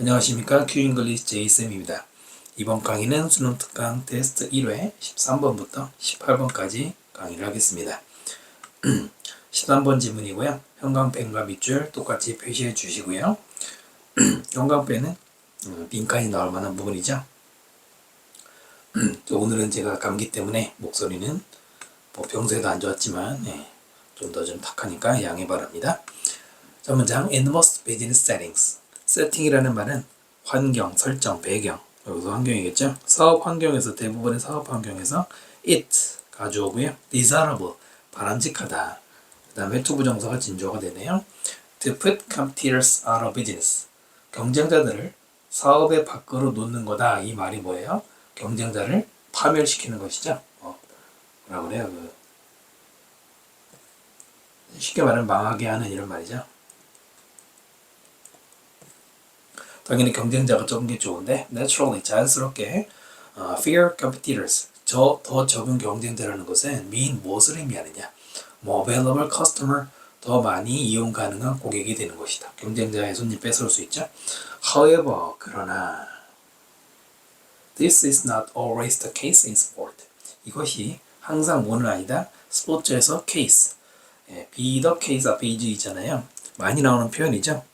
안녕하십니까. 큐잉글리시 제이쌤입니다. 이번 강의는 수능 특강 테스트 1회 13번부터 18번까지 강의를 하겠습니다. 13번 지문이고요. 형광펜과 밑줄 똑같이 표시해 주시고요. 형광펜은 빈칸이 나올 만한 부분이죠. 오늘은 제가 감기 때문에 목소리는 평소에도 안 좋았지만 좀 더 좀 탁하니까 양해 바랍니다. 자, 문장 In most business settings. 세팅이라는 말은 환경, 설정, 배경. 여기서 환경이겠죠. 사업 환경에서, 대부분의 사업 환경에서 it 가져오고요. desirable 바람직하다. 그 다음에 to 부정사가 진조가 되네요. To put competitors out of business. 경쟁자들을 사업의 밖으로 놓는 거다. 이 말이 뭐예요? 경쟁자를 파멸시키는 것이죠. 뭐라 그래요? 쉽게 말하면 망하게 하는 이런 말이죠. 당연히 경쟁자가 적은 게 좋은데 naturally 자연스럽게 fear competitors 더 적은 경쟁자라는 것은 mean 무엇을 의미하느냐, available customer 더 많이 이용 가능한 고객이 되는 것이다. 경쟁자의 손님 뺏어올 수 있죠. However 그러나 this is not always the case in sport. 이것이 항상 뭐는 아니다. 스포츠에서 case be the case 앞에 is 있잖아요. 많이 나오는 표현이죠.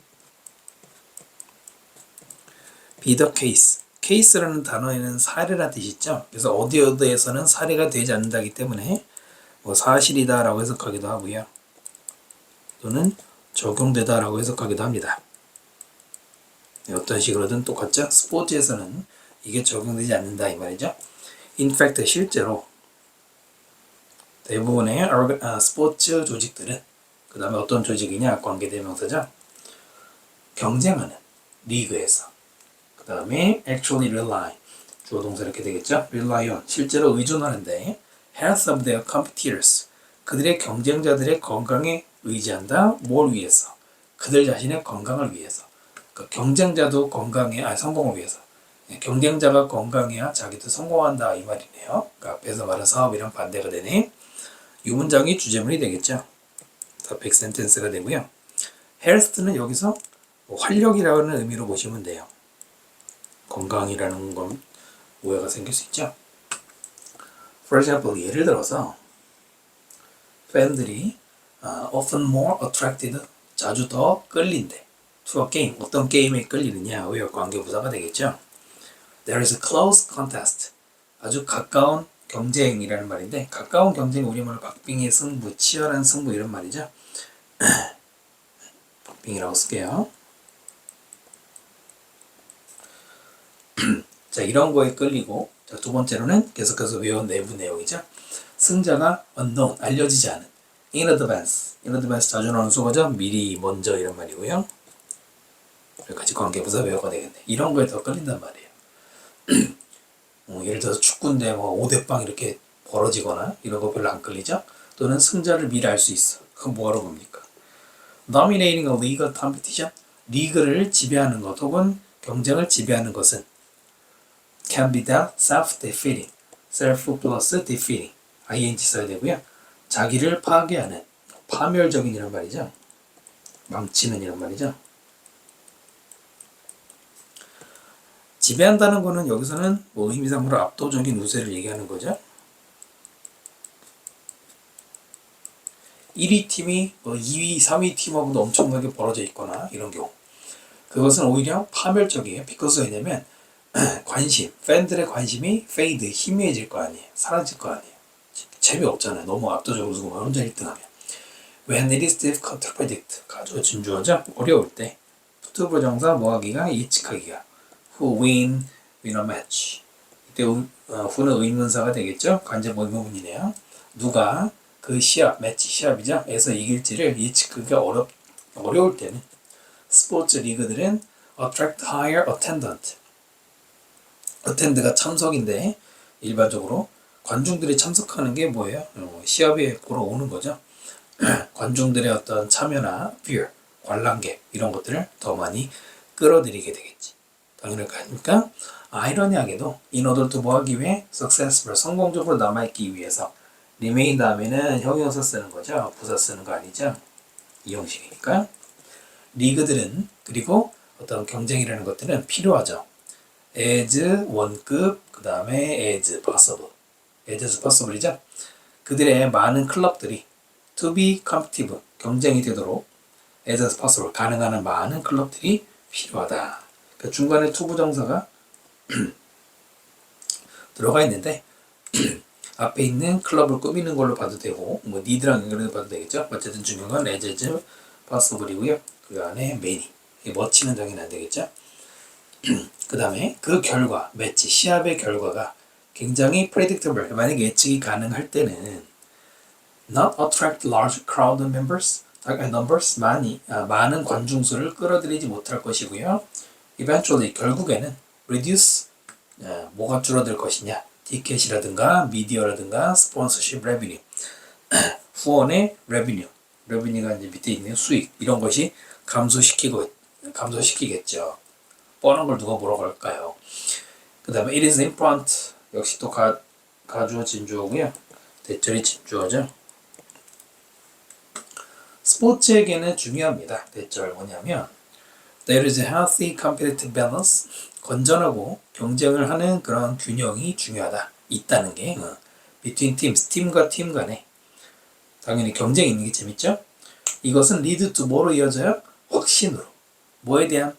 be the case. case라는 단어에는 사례라는 뜻이 있죠. 그래서 어디에서는 사례가 되지 않는다기 때문에 사실이다라고 해석하기도 하고요. 또는 적용되다라고 해석하기도 합니다. 어떤 식으로든 똑같죠. 스포츠에서는 이게 적용되지 않는다 이 말이죠. In fact 실제로 대부분의 스포츠 조직들은 그 다음에 어떤 조직이냐 관계대명사죠. 경쟁하는 리그에서 그 다음에 actually rely 주어 동사 이렇게 되겠죠. rely on 실제로 의존하는데 health of their competitors 그들의 경쟁자들의 건강에 의지한다. 뭘 위해서? 그들 자신의 건강을 위해서. 그러니까 경쟁자도 건강해 성공을 위해서. 경쟁자가 건강해야 자기도 성공한다 이 말이네요. 그러니까 앞에서 말한 사업이랑 반대가 되네. 이 문장이 주제문이 되겠죠. topic sentence가 되고요. health는 여기서 활력이라는 의미로 보시면 돼요. 건강이라는 건 오해가 생길 수 있죠. For example, 예를 들어서 팬들이 often more attracted, 자주 더 끌린대. to a game, 어떤 게임에 끌리느냐, 왜 관계부사가 되겠죠. There is a close contest, 아주 가까운 경쟁이라는 말인데 가까운 경쟁 우리말 박빙의 승부, 치열한 승부 이런 말이죠. 박빙이라고 쓸게요. 자, 이런 거에 끌리고, 자, 두 번째로는 계속해서 외운 내부 내용이죠. 승자가 unknown, 알려지지 않은. in advance. in advance 자주 나오는 수거죠. 미리, 먼저 이런 말이고요. 여기까지 관계부사 외워가 되겠네. 이런 거에 더 끌린단 말이에요. 예를 들어서 축구인데 5대0 이렇게 벌어지거나 이런 거 별로 안 끌리죠. 또는 승자를 미리 알 수 있어. 그건 뭐하러 봅니까? Dominating a legal competition. 리그를 지배하는 것 혹은 경쟁을 지배하는 것은 can be that self-defeating. self plus defeating. ing 써야 되고요. 자기를 파괴하는, 파멸적인 이란 말이죠. 망치는 이란 말이죠. 지배한다는 거는 여기서는 의미상으로 압도적인 우세를 얘기하는 거죠. 1위 팀이 2위, 3위 팀하고도 엄청나게 벌어져 있거나 이런 경우. 그것은 오히려 파멸적이에요. because 왜냐면 관심, 팬들의 관심이 fade, 희미해질 거 아니에요. 사라질 거 아니에요. 재미없잖아요. 너무 압도적으로 누구만 혼자 1등하면. When it is difficult to predict, 가져 진주어죠. 어려울 때. to 부정사 뭐하기가 예측하기가. Who win a match. 이때 who는 의문사가 되겠죠. 간접 의문문이네요. 누가 그 시합, 매치 시합이죠. 에서 이길지를 예측하기가 어려울 때는 스포츠 리그들은 attract higher attendant. attend가 참석인데 일반적으로 관중들이 참석하는 게 뭐예요? 시합에 보러 오는 거죠. 관중들의 어떤 참여나 viewer, 관람객 이런 것들을 더 많이 끌어들이게 되겠지. 당연할 거 아닙니까? 아이러니하게도 in order to 뭐하기 위해 successful, 성공적으로 남아있기 위해서 remain 다음에는 형용사 쓰는 거죠. 부사 쓰는 거 아니죠. 이 형식이니까. 리그들은 그리고 어떤 경쟁이라는 것들은 필요하죠. as 원급, 그 다음에 as possible. as possible이죠. 그들의 많은 클럽들이 to be competitive, 경쟁이 되도록 as possible, 가능한 많은 클럽들이 필요하다. 그 중간에 to 부정사가 들어가 있는데 앞에 있는 클럽을 꾸미는 걸로 봐도 되고 뭐 need랑 연결해서 봐도 되겠죠. 어쨌든 중요한 건 as possible이고요. 그 안에 many, much는 당연히 안 되겠죠. 그 다음에 그 결과, 매치, 시합의 결과가 굉장히 predictable, 만약에 예측이 가능할 때는 not attract large crowd numbers, 많은 관중수를 끌어들이지 못할 것이고요. eventually, 결국에는 reduce, 뭐가 줄어들 것이냐, 티켓이라든가 미디어라든가 sponsorship revenue, 후원의 revenue가 이제 밑에 있는 수익, 이런 것이 감소시키겠죠. 뻔한 걸 누가 보러 갈까요? 그 다음에 it is important, 역시 또 가주어 진주어고요. 대절이 진주어죠. 스포츠에게는 중요합니다. 대절 뭐냐면 there is a healthy competitive balance, 건전하고 경쟁을 하는 그런 균형이 중요하다. 있다는 게 between teams, 팀과 팀 간에 당연히 경쟁이 있는 게 재밌죠. 이것은 lead to 뭐로 이어져요? 확신으로. 뭐에 대한?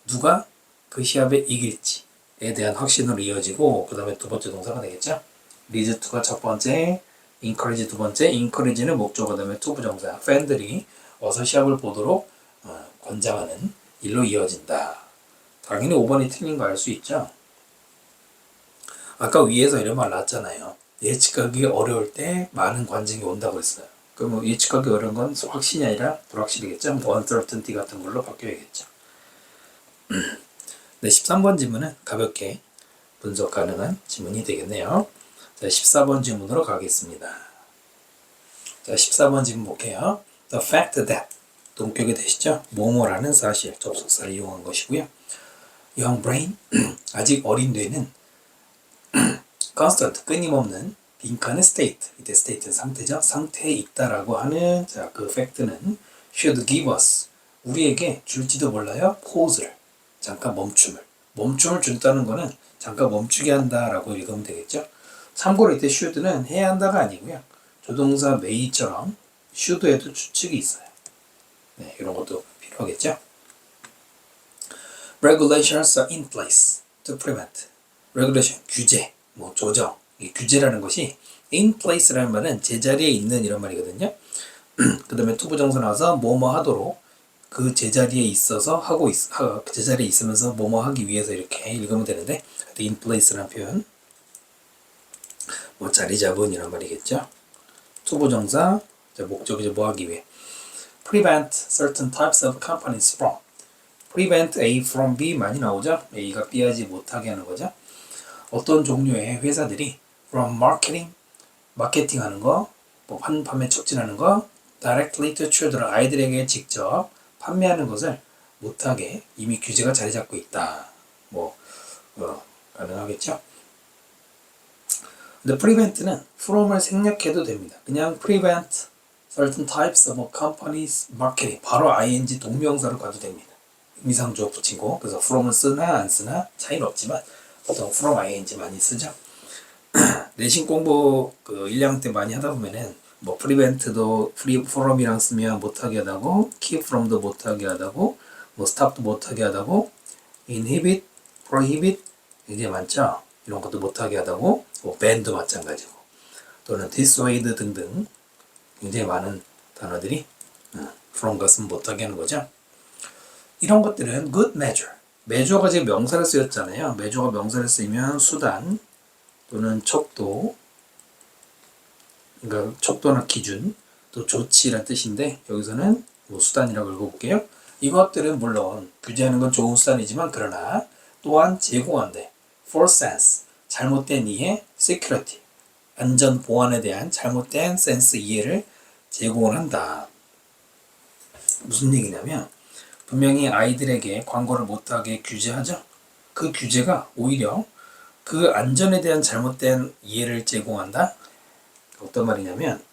누가 그 시합에 이길지에 대한 확신으로 이어지고, 그 다음에 두 번째 동사가 되겠죠. lead to가 첫 번째, encourage 두 번째, encourage는 목적어, 그 다음에 to 부정사, 팬들이 어서 시합을 보도록 권장하는 일로 이어진다. 당연히 5번이 틀린 거 알 수 있죠. 아까 위에서 이런 말 나왔잖아요. 예측하기 어려울 때 많은 관중이 온다고 했어요. 그럼 예측하기 어려운 건 확신이 아니라 불확실이겠죠. uncertainty 같은 걸로 바뀌어야겠죠. 네, 13번 질문은 가볍게 분석 가능한 질문이 되겠네요. 자, 14번 질문으로 가겠습니다. 자, 14번 질문 볼게요. The fact that, 동격이 되시죠? 뭐뭐라는 사실, 접속사를 이용한 것이고요. young brain, 아직 어린 뇌는 constant, 끊임없는 빈칸의 state, 이때 state는 상태죠. 상태에 있다라고 하는 자, 그 fact는 should give us, 우리에게 줄지도 몰라요. pause를, 잠깐 멈춤을 준다는 거는 잠깐 멈추게 한다라고 읽으면 되겠죠. 참고로 이때 should는 해야 한다가 아니고요. 조동사 may처럼 should에도 추측이 있어요. 네, 이런 것도 필요하겠죠. Regulations are in place to prevent. Regulation, 규제, 뭐 조정. 이 규제라는 것이 in place라는 말은 제자리에 있는 이런 말이거든요. 그 다음에 to 부정사 나와서 뭐뭐 하도록 그 제자리에 있어서 제자리에 있으면서 뭐뭐 하기 위해서 이렇게 읽으면 되는데 in place라는 표현 뭐 자리 잡은 이런 말이겠죠. to 부정사 목적이죠. 뭐 하기 위해 prevent certain types of companies from, prevent A from B 많이 나오죠. A가 B 하지 못하게 하는 거죠. 어떤 종류의 회사들이 from 마케팅 하는 거, 뭐 판매 촉진하는 거, directly to children, 아이들에게 직접 판매하는 것을 못하게 이미 규제가 자리 잡고 있다. 가능하겠죠. 근데 prevent는 from을 생략해도 됩니다. 그냥 prevent certain types of companies marketing, 바로 ing 동명사로 가도 됩니다. 의미상주어 붙이고, 그래서 from을 쓰나 안 쓰나 차이는 없지만 보통 from ing 많이 쓰죠. 내신 공부 1년 때 많이 하다 보면은 뭐 prevent도 from이랑 쓰면 못하게 하다고, keep from도 못하게 하다고, 뭐 stop도 못하게 하다고, inhibit, prohibit 이게 많죠. 이런 것도 못하게 하다고, 뭐 ban도 마찬가지고, 또는 dissuade 등등 굉장히 많은 단어들이 from 것은 못하게 하는 거죠. 이런 것들은 good measure, measure가 지금 명사를 쓰였잖아요. measure가 명사를 쓰이면 수단 또는 척도, 그러니까 척도나 기준, 또 조치란 뜻인데 여기서는 뭐 수단이라고 읽어볼게요. 이것들은 물론 규제하는 건 좋은 수단이지만 그러나 또한 제공한대 false sense, 잘못된 이해, security, 안전 보안에 대한 잘못된 센스 이해를 제공을 한다. 무슨 얘기냐면 분명히 아이들에게 광고를 못하게 규제하죠. 그 규제가 오히려 그 안전에 대한 잘못된 이해를 제공한다. 어떤 말이냐면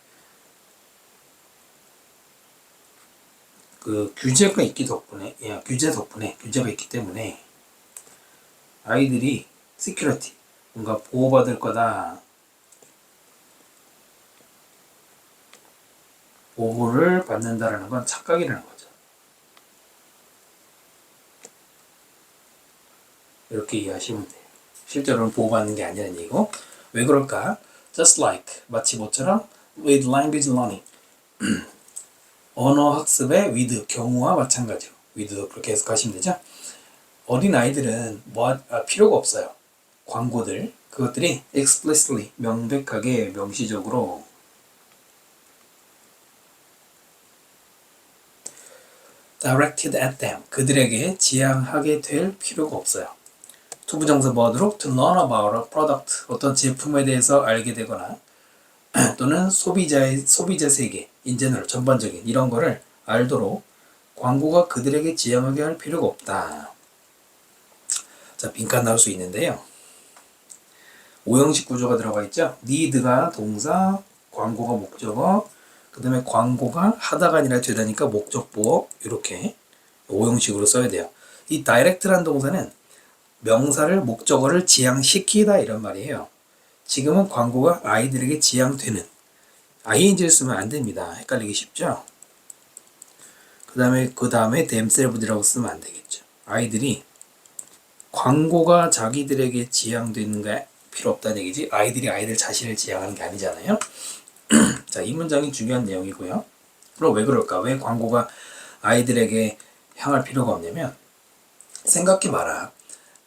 그 규제가 있기 덕분에, 규제가 있기 때문에 아이들이 security, 뭔가 보호받을 거다, 보호를 받는다라는 건 착각이라는 거죠. 이렇게 이해하시면 돼요. 실제로는 보호받는 게 아니라는 얘기고. 왜 그럴까? Just like, 마치 뭐처럼 with language learning, 언어 학습의 with, 경우와 마찬가지로 with도 그렇게 해석하시면 되죠. 어린 아이들은 필요가 없어요. 광고들, 그것들이 explicitly, 명백하게, 명시적으로 directed at them, 그들에게 지향하게 될 필요가 없어요. 투부정사 뭐하도록 to learn about a product, 어떤 제품에 대해서 알게 되거나 또는 소비자 세계, in general, 전반적인 이런 거를 알도록 광고가 그들에게 지향하게 할 필요가 없다. 자, 빈칸 나올 수 있는데요. 5형식 구조가 들어가 있죠. need가 동사, 광고가 목적어, 그 다음에 광고가 하다가 아니라 되다니까 목적보어, 이렇게 5형식으로 써야 돼요. 이 direct라는 동사는 명사를, 목적어를 지향시키다 이런 말이에요. 지금은 광고가 아이들에게 지향되는, ing를 쓰면 안 됩니다. 헷갈리기 쉽죠? 그 다음에 themselves라고 쓰면 안 되겠죠. 아이들이 광고가 자기들에게 지향되는 게 필요 없다는 얘기지, 아이들이 아이들 자신을 지향하는 게 아니잖아요. 자, 이 문장이 중요한 내용이고요. 그럼 왜 그럴까? 왜 광고가 아이들에게 향할 필요가 없냐면, 생각해봐라.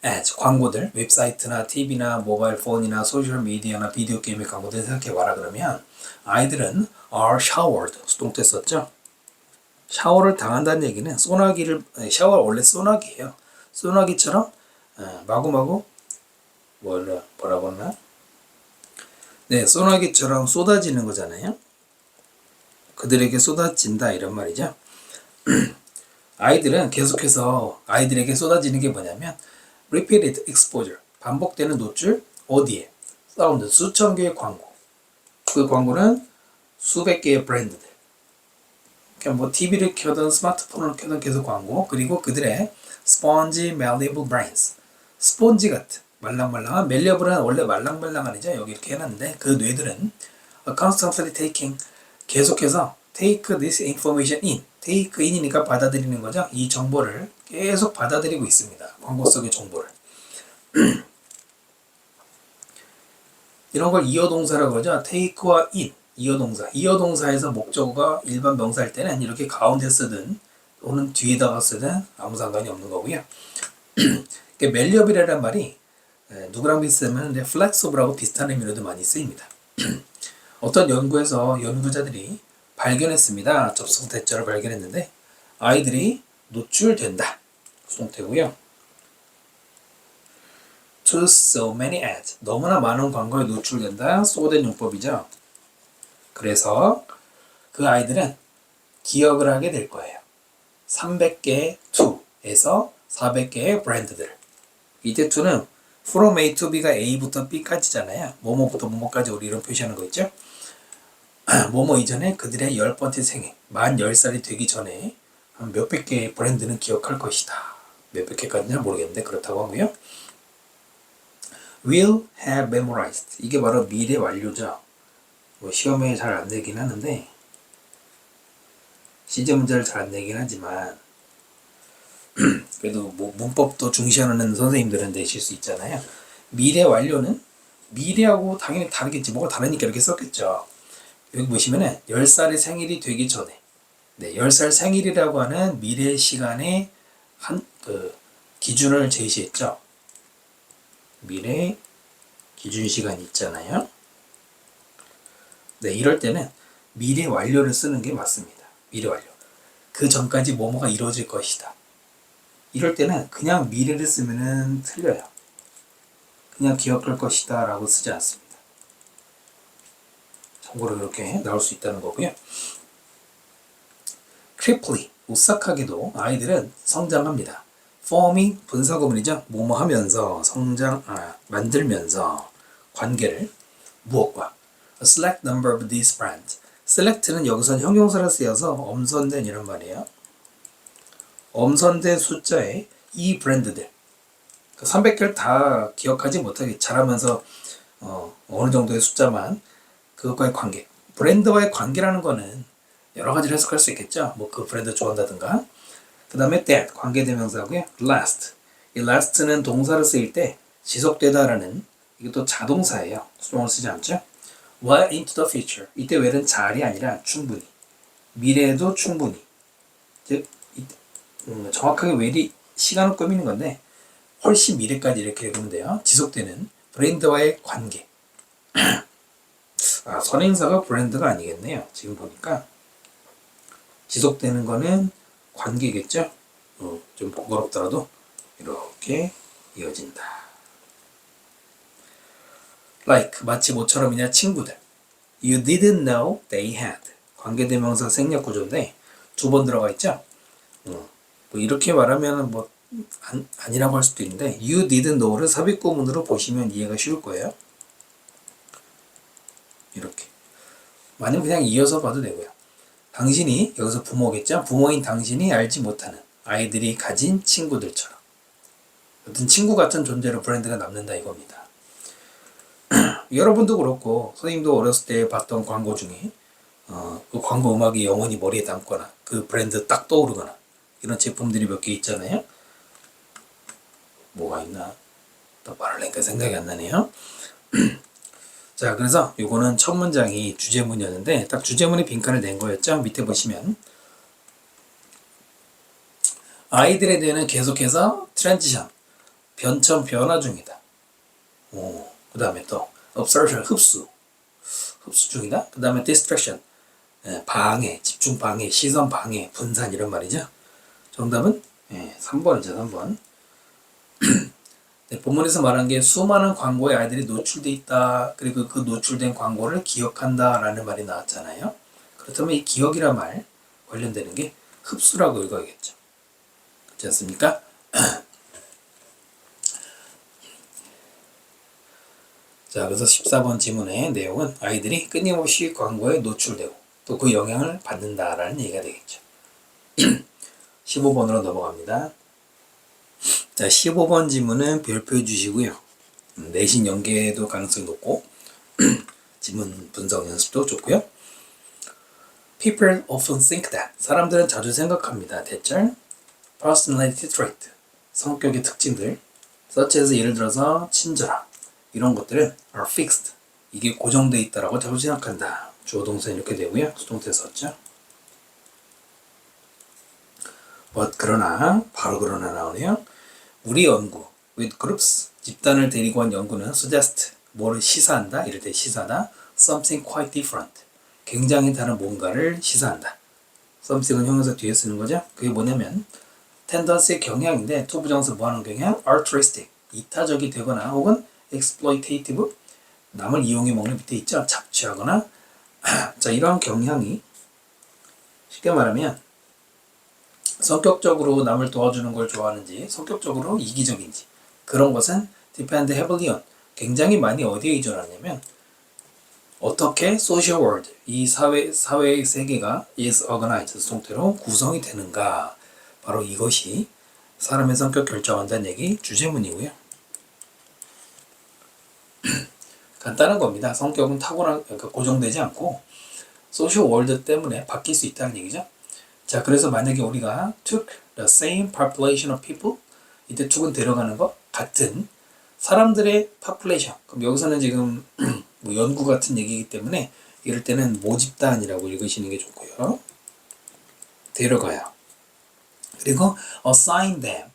ads, 광고들, 웹사이트나 TV나 모바일 폰이나 소셜 미디어나 비디오 게임의 광고들 생각해봐라. 그러면 아이들은 are showered, 수동태 썼죠? 샤워를 당한다는 얘기는 샤워가 원래 소나기예요. 소나기처럼 마구마구 뭐라고 하나? 네, 소나기처럼 쏟아지는 거잖아요. 그들에게 쏟아진다 이런 말이죠. 아이들은 계속해서 아이들에게 쏟아지는 게 뭐냐면 repeated exposure, 반복되는 노출, 어디에? 사운드, 수천 개의 광고. 그 광고는 수백 개의 브랜드들. 그러니까 뭐 TV를 켜든 스마트폰을 켜든 계속 광고. 그리고 그들의 spongy, malleable brains, 스폰지 같은 말랑말랑한, malleable은 원래 말랑말랑한이죠. 여기 이렇게 해놨는데 그 뇌들은 constantly taking, 계속해서 take this information in, take in이니까 받아들이는 거죠. 이 정보를 계속 받아들이고 있습니다. 광고 속의 정보를. 이런 걸 이어동사라고 그러죠. take와 in, 이어동사. 이어동사에서 목적어가 일반 명사일 때는 이렇게 가운데 쓰든 또는 뒤에다가 쓰든 아무 상관이 없는 거고요. 멜리업이라는 말이 누구랑 비슷하면 플렉서블하고 비슷한 의미로도 많이 쓰입니다. 어떤 연구에서 연구자들이 발견했습니다. 접속 대자를 발견했는데 아이들이 노출된다. 수동태고요. To so many ads, 너무나 많은 광고에 노출된다. 쏘된 용법이죠. 그래서 그 아이들은 기억을 하게 될 거예요. 300개의 to에서 400개의 브랜드들. 이때 to는 from A to B가 A부터 B까지잖아요. 뭐뭐부터 뭐뭐까지 우리 이런 표시하는 거 있죠. 뭐뭐 이전에 그들의 10번째 생애, 만 10살이 되기 전에 한 몇백 개의 브랜드는 기억할 것이다. 몇백 개까지는 모르겠는데 그렇다고 하고요. will have memorized, 이게 바로 미래 완료죠. 뭐 시험에 잘 안 내긴 하는데, 시제 문제를 잘 안 내긴 하지만 그래도 뭐 문법도 중시하는 선생님들은 내실 수 있잖아요. 미래 완료는 미래하고 당연히 다르겠지. 뭐가 다르니까 이렇게 썼겠죠. 여기 보시면은 10살의 생일이 되기 전에, 네, 10살 생일이라고 하는 미래 시간의 기준을 제시했죠. 미래 기준 시간이 있잖아요. 네, 이럴 때는 미래 완료를 쓰는 게 맞습니다. 미래 완료. 그 전까지 뭐뭐가 이루어질 것이다. 이럴 때는 그냥 미래를 쓰면은 틀려요. 그냥 기억할 것이다 라고 쓰지 않습니다. 참고로 이렇게 나올 수 있다는 거고요. quickly, 오싹하게도 아이들은 성장합니다. form이 분사구문이죠. 뭐뭐 하면서, 만들면서 관계를 무엇과. A select number of these brands. select는 여기서는 형용사로 쓰여서 엄선된 이런 말이에요. 엄선된 숫자의 이 브랜드들 300개를 다 기억하지 못하게 잘하면서 어느 정도의 숫자만 그것과의 관계 브랜드와의 관계라는 거는 여러 가지로 해석할 수 있겠죠. 뭐 그 브랜드 좋아한다든가. 그 다음에 that 관계대명사고요. last 이 last는 동사를 쓰일 때 지속되다라는 이게 또 자동사예요. 수동을 쓰지 않죠. well into the future 이때 well은 잘이 아니라 충분히 미래에도 충분히 즉 정확하게 well이 시간을 꾸미는 건데 훨씬 미래까지 이렇게 읽으면 돼요. 지속되는 브랜드와의 관계 선행사가 브랜드가 아니겠네요. 지금 보니까 지속되는 거는 관계겠죠. 좀 번거롭더라도 이렇게 이어진다. like 마치 모처럼이냐 친구들. You didn't know they had. 관계대명사 생략구조인데 두 번 들어가 있죠. 뭐 이렇게 말하면 뭐 아니라고 할 수도 있는데 you didn't know를 삽입구문으로 보시면 이해가 쉬울 거예요. 이렇게. 아니면 그냥 이어서 봐도 되고요. 당신이 여기서 부모겠죠. 부모인 당신이 알지 못하는 아이들이 가진 친구들처럼 어떤 친구 같은 존재로 브랜드가 남는다 이겁니다. 여러분도 그렇고 선생님도 어렸을 때 봤던 광고 중에 그 광고 음악이 영원히 머리에 남거나 그 브랜드 딱 떠오르거나 이런 제품들이 몇 개 있잖아요. 뭐가 있나? 또 말하려니까 생각이 안 나네요. 자, 그래서 요거는 첫 문장이 주제문이었는데 딱 주제문에 빈칸을 낸 거였죠. 밑에 보시면 아이들에 대해서는 계속해서 트랜지션, 변화 중이다. 그 다음에 또 absorption, 흡수 중이다. 그 다음에 distraction, 방해, 집중 방해, 시선 방해, 분산 이런 말이죠. 정답은 3번이죠. 3번. 네, 본문에서 말한 게 수많은 광고에 아이들이 노출돼 있다. 그리고 그 노출된 광고를 기억한다 라는 말이 나왔잖아요. 그렇다면 이 기억이란 말 관련되는 게 흡수라고 읽어야겠죠. 그렇지 않습니까? 자, 그래서 14번 지문의 내용은 아이들이 끊임없이 광고에 노출되고 또 그 영향을 받는다라는 얘기가 되겠죠. 15번으로 넘어갑니다. 자, 15번 지문은 별표해 주시고요. 내신 연계도 가능성이 높고 지문 분석 연습도 좋고요. People often think that 사람들은 자주 생각합니다. 대절 personality trait 성격의 특징들 such as 예를 들어서 친절함 이런 것들은 are fixed 이게 고정되어 있다라고 자주 생각한다. 주어 동사 이렇게 되고요. 수동태 썼죠. but 그러나 바로 그러나 나오네요. 우리 연구 with groups 집단을 데리고 한 연구는 suggest 뭐를 시사한다 이럴 때 시사다 something quite different 굉장히 다른 뭔가를 시사한다. something은 형용사 뒤에 쓰는 거죠. 그게 뭐냐면 tendency의 경향인데 to 부정사 뭐하는 경향 altruistic 이타적이 되거나 혹은 exploitative 남을 이용해 먹는 밑에 있죠. 착취하거나 자 이러한 경향이 쉽게 말하면 성격적으로 남을 도와주는 걸 좋아하는지 성격적으로 이기적인지 그런 것은 depend heavily on 굉장히 많이 어디에 의존하냐면 어떻게 social world 이 사회의 세계가 is organized 수동태로 구성이 되는가 바로 이것이 사람의 성격 결정한다는 얘기 주제문이고요. 간단한 겁니다. 성격은 타고난 그러니까 고정되지 않고 social world 때문에 바뀔 수 있다는 얘기죠. 자, 그래서 만약에 우리가 took the same population of people 이때 took은 데려가는 거 같은 사람들의 population 그럼 여기서는 지금 뭐 연구 같은 얘기이기 때문에 이럴 때는 모집단이라고 읽으시는 게 좋고요. 데려가요. 그리고 assign them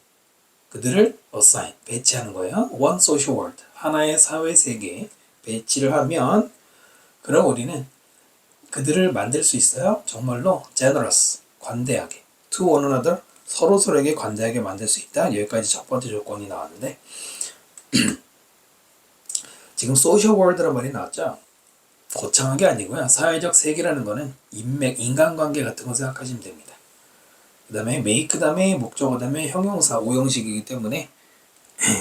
그들을 assign 배치하는 거예요. one social world 하나의 사회 세계에 배치를 하면 그럼 우리는 그들을 만들 수 있어요. 정말로 generous 관대하게 to one another 서로서로에게 관대하게 만들 수 있다. 여기까지 첫 번째 조건이 나왔는데 지금 social world라는 말이 나왔죠. 거창한 게 아니고요. 사회적 세계라는 거는 인맥, 인간관계 같은 거 생각하시면 됩니다. 그 다음에 make 다음에 목적어 다음에 형용사 오형식이기 때문에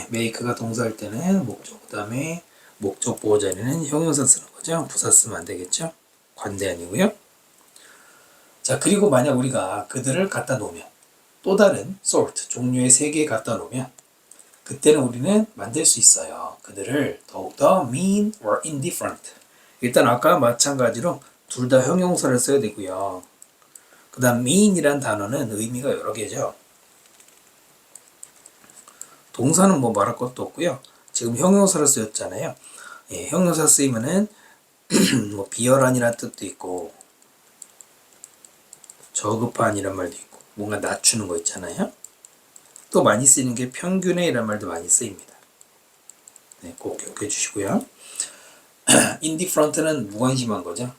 make가 동사일 때는 목적 다음에 목적 보호 자리는 형용사 쓰는 거죠. 부사 쓰면 안 되겠죠. 관대 아니고요. 자, 그리고 만약 우리가 그들을 갖다 놓으면 또 다른 sort, 종류의 세 개 갖다 놓으면 그때는 우리는 만들 수 있어요. 그들을 더욱더 mean or indifferent. 일단 아까 마찬가지로 둘 다 형용사를 써야 되고요. 그 다음 mean이란 단어는 의미가 여러 개죠. 동사는 뭐 말할 것도 없고요. 지금 형용사를 쓰였잖아요. 예, 형용사 쓰이면은 뭐 비열한이라는 뜻도 있고 저급한이란 말도 있고 뭔가 낮추는 거 있잖아요. 또 많이 쓰이는 게 평균의 이란 말도 많이 쓰입니다. 네, 꼭 기억해 주시고요. indifferent는 무관심한 거죠.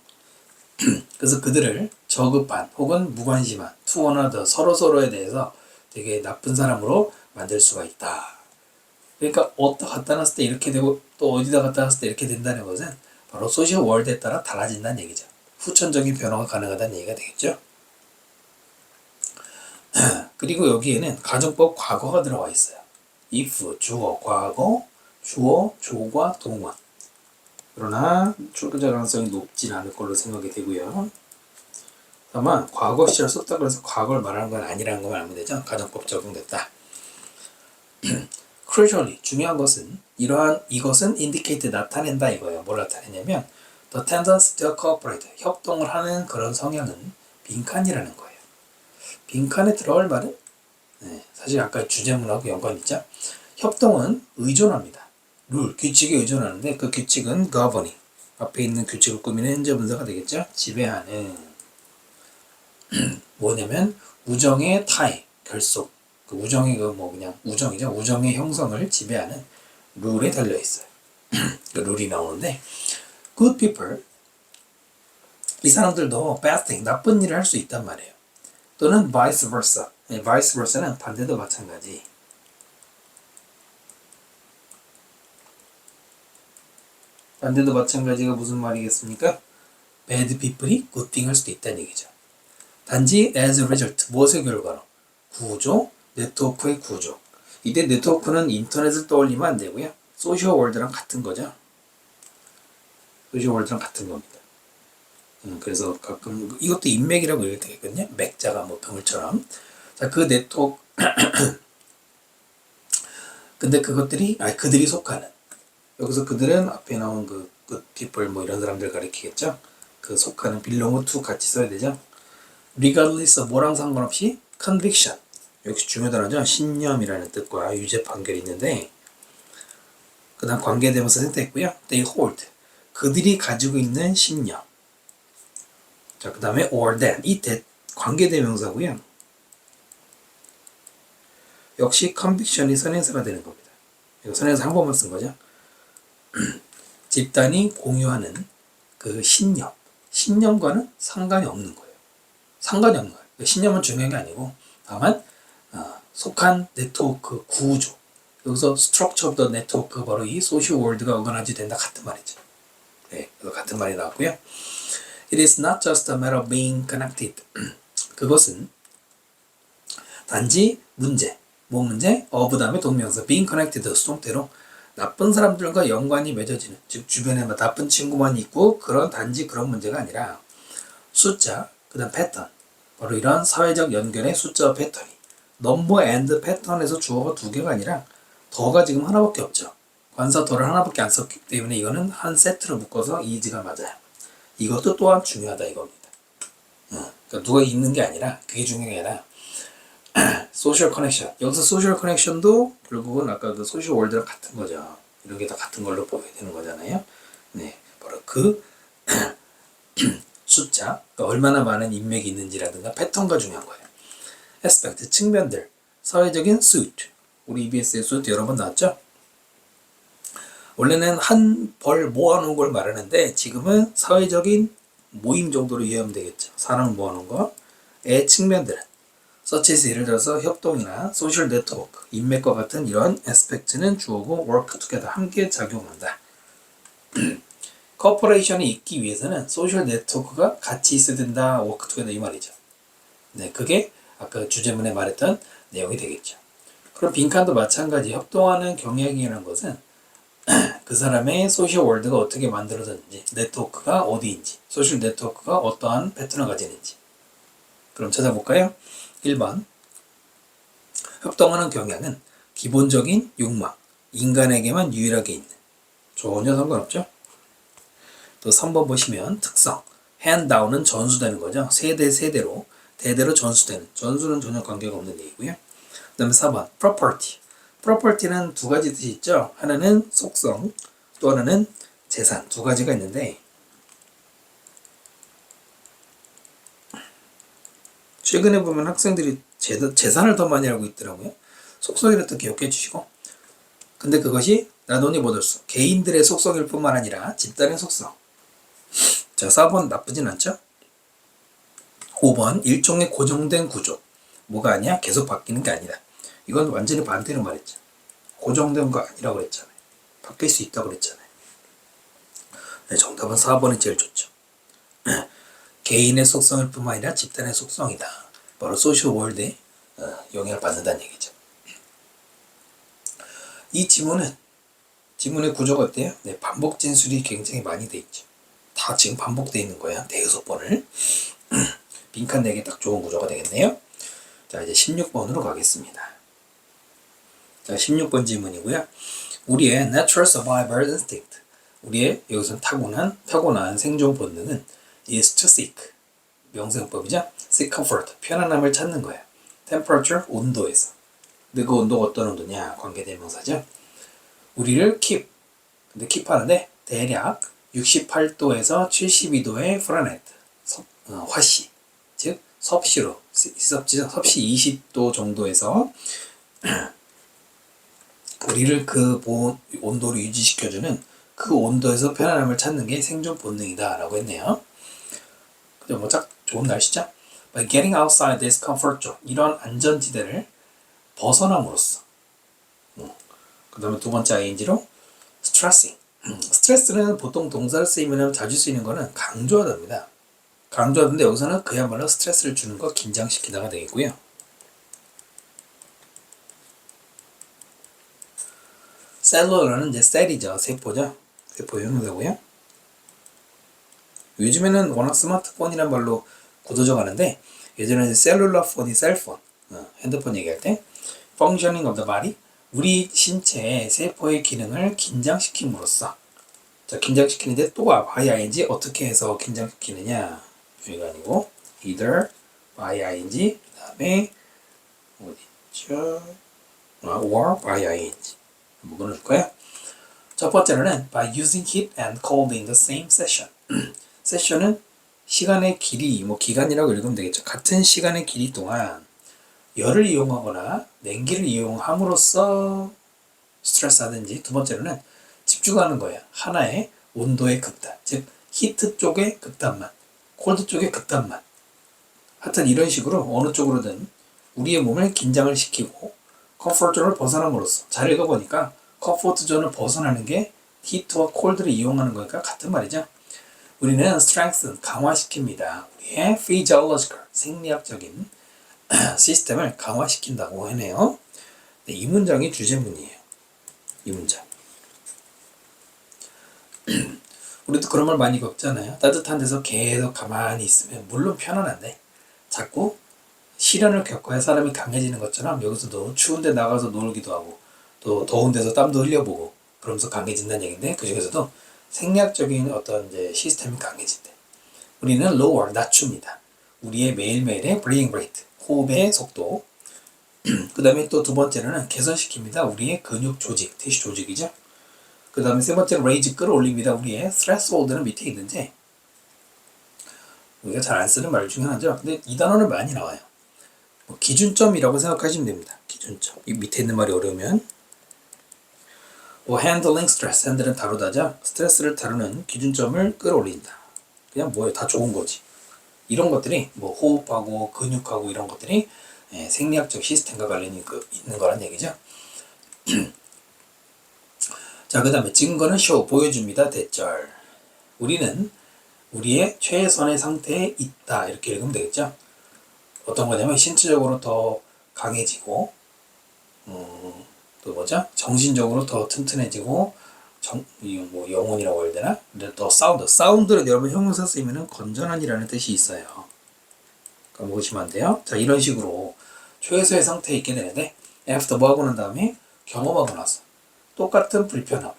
그래서 그들을 저급한 혹은 무관심한 to one another 서로서로에 대해서 되게 나쁜 사람으로 만들 수가 있다. 그러니까 어디다 갖다 놨을 때 이렇게 되고 또 어디다 갖다 놨을 때 이렇게 된다는 것은 바로 소셜 월드에 따라 달라진다는 얘기죠. 후천적인 변화가 가능하다는 얘기가 되겠죠. 그리고 여기에는 가정법 과거가 들어가 있어요. if, 주어, 과거, 주어, 조과, 동원. 그러나 출근자 가능성이 높진 않을 걸로 생각이 되고요. 다만 과거 시절 썼다고 해서 과거를 말하는 건 아니라는 것만 알면 되죠. 가정법 적용됐다. crucially 중요한 것은 이것은 indicate 나타낸다 이거예요. 뭘 나타내냐면 the tendency to cooperate 협동을 하는 그런 성향은 빈칸이라는 거예요. 빈칸에 들어갈 말은 사실 아까 주제문하고 연관이 있죠. 협동은 의존합니다. 룰, 규칙에 의존하는데 그 규칙은 governing 앞에 있는 규칙을 꾸미는 현재 분사가 되겠죠. 지배하는 뭐냐면 우정의 타입, 결속 그 우정의 그냥 우정이죠. 우정의 형성을 지배하는 룰에 달려 있어요. 그 룰이 나오는데 good people 이 사람들도 bad thing 나쁜 일을 할 수 있단 말이에요. 또는 vice versa. vice versa는 반대도 마찬가지. 반대도 마찬가지가 무슨 말이겠습니까? bad people이 good thing 할 수도 있다는 얘기죠. 단지 as a result 무엇의 결과로? 구조, 네트워크의 구조. 이때 네트워크는 인터넷을 떠올리면 안 되고요. 소셜 월드랑 같은 거죠. 소셜 월드랑 같은 겁니다. 그래서 가끔 이것도 인맥이라고 얘기해도 되거든요. 맥자가 뭐 병을처럼. 자, 그 네트워크 근데 그들이 속하는 여기서 그들은 앞에 나온 그 people 뭐 이런 사람들 가리키겠죠. 그 속하는 belong to 같이 써야 되죠. regardless 뭐랑 상관없이 conviction 역시 중요 단어죠. 신념이라는 뜻과 유죄 판결이 있는데 그 다음 관계대명사 선택했고요. they hold 그들이 가지고 있는 신념. 자, 그 다음에 or that 이 관계대명사고요. 역시 conviction이 선행사가 되는 겁니다. 이거 선행사 한 번만 쓴 거죠. 집단이 공유하는 그 신념과는 상관이 없는 거예요. 상관이 없는 거예요. 신념은 중요한 게 아니고 다만 속한 네트워크 구조 여기서 structure of the network 바로 이 social world가 organize 된다 같은 말이죠. 네, 같은 말이 나왔고요. It is not just a matter of being connected. 그것은 단지 문제 of 다음에 동명사 being connected 수동태로 나쁜 사람들과 연관이 맺어지는 즉 주변에 나쁜 친구만 있고 단지 그런 문제가 아니라 숫자 그 다음 패턴 바로 이런 사회적 연결의 숫자와 패턴이 넘버 앤드 패턴에서 주어가 두 개가 아니라 더가 지금 하나밖에 없죠. 관사 더를 하나밖에 안 썼기 때문에 이거는 한 세트로 묶어서 이지가 맞아요. 이것도 또한 중요하다 이겁니다. 그러니까 누가 있는 게 아니라 그게 중요한 게 아니라 소셜 커넥션. 여기서 소셜 커넥션도 결국은 아까 그 소셜 월드랑 같은 거죠. 이런 게 다 같은 걸로 보여야 되는 거잖아요. 네, 바로 그 숫자, 그러니까 얼마나 많은 인맥이 있는지라든가 패턴가 중요한 거예요. aspect, 측면들, 사회적인 suit. 우리 EBS의 suit 여러 번 나왔죠? 원래는 한 벌 모아놓은 걸 말하는데 지금은 사회적인 모임 정도로 이해하면 되겠죠. 사람을 모아놓은 거의 측면들은 such as 예를 들어서 협동이나 소셜 네트워크, 인맥과 같은 이런 aspect는 주어고 work together, 함께 작용한다. 코퍼레이션이 있기 위해서는 소셜 네트워크가 같이 있어야 된다. work together 이 말이죠. 네, 그게 아까 주제문에 말했던 내용이 되겠죠. 그럼 빈칸도 마찬가지 협동하는 경향이라는 것은 그 사람의 소셜 월드가 어떻게 만들어졌는지, 네트워크가 어디인지, 소셜 네트워크가 어떠한 패턴을 가지는지. 그럼 찾아볼까요? 1번 협동하는 경향은 기본적인 욕망, 인간에게만 유일하게 있는. 전혀 상관없죠? 또 3번 보시면 특성, handdown은 전수되는 거죠. 세대 세대로 대대로 전수되는. 전수는 전혀 관계가 없는 얘기고요. 그 다음에 4번 property. property는 두 가지 뜻이 있죠. 하나는 속성, 또 하나는 재산. 두 가지가 있는데 최근에 보면 학생들이 재산을 더 많이 알고 있더라고요. 속성이라 또 기억해 주시고. 근데 그것이 not only mothers, 개인들의 속성일 뿐만 아니라 집단의 속성. 자, 4번 나쁘진 않죠? 5번 일종의 고정된 구조. 뭐가 아니야? 계속 바뀌는 게 아니다. 이건 완전히 반대로 말했죠. 고정된 거 아니라고 그랬잖아요. 바뀔 수 있다고 그랬잖아요. 네, 정답은 4번이 제일 좋죠. 개인의 속성일 뿐만 아니라 집단의 속성이다. 바로 소셜 월드에 영향을 받는다는 얘기죠. 이 지문의 구조가 어때요? 네, 반복 진술이 굉장히 많이 돼 있죠. 다 지금 반복되어 있는 거야. 대여섯 번을. 빈칸 내기 딱 좋은 구조가 되겠네요. 자, 이제 16번으로 가겠습니다. 자, 16번 질문이고요. 우리의 natural survival instinct. 우리의 여기서 타고난 생존 본능은 is to seek. 명사용법이죠. seek comfort. 편안함을 찾는 거예요. temperature, 온도에서. 근데 그 온도가 어떤 온도냐? 관계대명사죠. 우리를 keep. 근데 keep 하는데 대략 68도에서 72도의 프라렌트. 화씨. 즉 섭씨로. 섭씨 20도 정도에서 우리를 그 온도를 유지시켜주는 그 온도에서 편안함을 찾는 게 생존 본능이다 라고 했네요. 그죠? 뭐 딱 좋은 날씨죠? By getting outside this comfort zone, 이런 안전지대를 벗어남으로써. 그 다음에 두 번째 ing로 stressing. 스트레스는 보통 동사를 쓰이면 자주 쓰이는 거는 강조하다입니다. 강조하는데 여기서는 그야말로 스트레스를 주는 거 긴장시키다가 되겠고요. 셀룰러는 이제 셀이죠. 세포죠. 세포 형용사고요. 요즘에는 워낙 스마트폰이란 말로 굳어져 가는데 예전에는 셀룰러 폰이 셀폰, 핸드폰 얘기할 때 functioning of the body, 우리 신체의 세포의 기능을 긴장시킴으로써. 자, 긴장시키는데 또 by ing 어떻게 해서 긴장시키느냐? 여기가 아니고 either by ing 그 다음에 어디죠? or by ing 한번 끊어줄까요? 첫 번째로는 by using heat and cold in the same session. 세션은 시간의 길이, 뭐 기간이라고 읽으면 되겠죠. 같은 시간의 길이 동안 열을 이용하거나 냉기를 이용함으로써 스트레스 하든지. 두 번째로는 집중하는 거예요. 하나의 온도의 극단, 즉 히트 쪽의 극단만, 콜드 쪽의 극단만. 하여튼 이런 식으로 어느 쪽으로든 우리의 몸을 긴장을 시키고 컴포트 존을 벗어남으로써. 잘 읽어보니까 컴포트 존을 벗어나는 게 히트와 콜드를 이용하는 거니까 같은 말이죠. 우리는 strengthen, 강화시킵니다. 우리의 physiological, 생리학적인 시스템을 강화시킨다고 하네요. 네, 이 문장이 주제문이에요. 이 문장. 우리도 그런 말 많이 겪잖아요. 따뜻한 데서 계속 가만히 있으면 물론 편안한데 자꾸 시련을 겪어야 사람이 강해지는 것처럼 여기서도 추운 데 나가서 놀기도 하고 또 더운 데서 땀도 흘려보고 그러면서 강해진다는 얘기인데 그 중에서도 생리학적인 어떤 이제 시스템이 강해진대. 우리는 lower, 낮춥니다. 우리의 매일매일의 breathing rate, 호흡의 속도. 그 다음에 또 두 번째는 개선시킵니다. 우리의 근육 조직, 티슈 조직이죠. 그 다음에 세 번째는 raise, 끌어올립니다. 우리의 threshold는 밑에 있는데 우리가 잘 안 쓰는 말 중에 하나죠. 근데 이 단어는 많이 나와요. 뭐 기준점이라고 생각하시면 됩니다. 기준점. 이 밑에 있는 말이 어려우면 뭐 handling stress, 핸들은 다루다자 스트레스를 다루는 기준점을 끌어올린다. 그냥 뭐예요? 다 좋은 거지. 이런 것들이 뭐 호흡하고 근육하고 이런 것들이 생리학적 시스템과 관련이 있는 거란 얘기죠. 자, 그 다음에 증거는 show, 보여줍니다. 대절. 우리는 우리의 최선의 상태에 있다. 이렇게 읽으면 되겠죠. 어떤 거냐면 신체적으로 더 강해지고 또 뭐죠? 정신적으로 더 튼튼해지고 뭐 영혼이라고 해야 되나? 근데 또 사운드는 여러분 형용사 쓰이면은 건전한이라는 뜻이 있어요. 까먹으시면 안 돼요. 자, 이런 식으로 최소의 상태에 있게 되는데 after 뭐 하고 난 다음에 경험하고 나서 똑같은 불편함.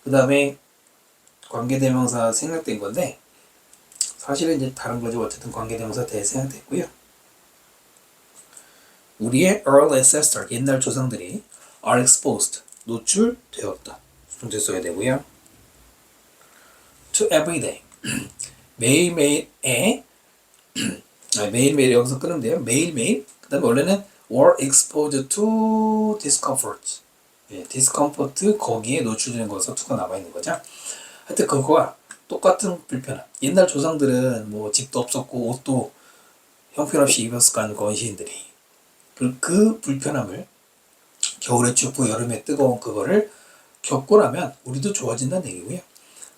그 다음에 관계대명사 생략된 건데 사실은 이제 다른 거죠. 어쨌든 관계대명사 대생략됐고요. 우리의 early ancestor 옛날 조상들이 are exposed 노출되었다. 수동태 써야 되고요. to everyday 매일매일에 매일매일 여기서 끊으면 돼요. 매일매일 그 다음에 원래는 were exposed to discomfort discomfort 거기에 노출되는 거에서 to가 남아있는 거죠. 하여튼 그거와 똑같은 불편함. 옛날 조상들은 뭐 집도 없었고 옷도 형편없이 입었을 거 아니에요. 원시인들이. 그 불편함을 겨울에 춥고 여름에 뜨거운 그거를 겪고 나면 우리도 좋아진다는 얘기고요.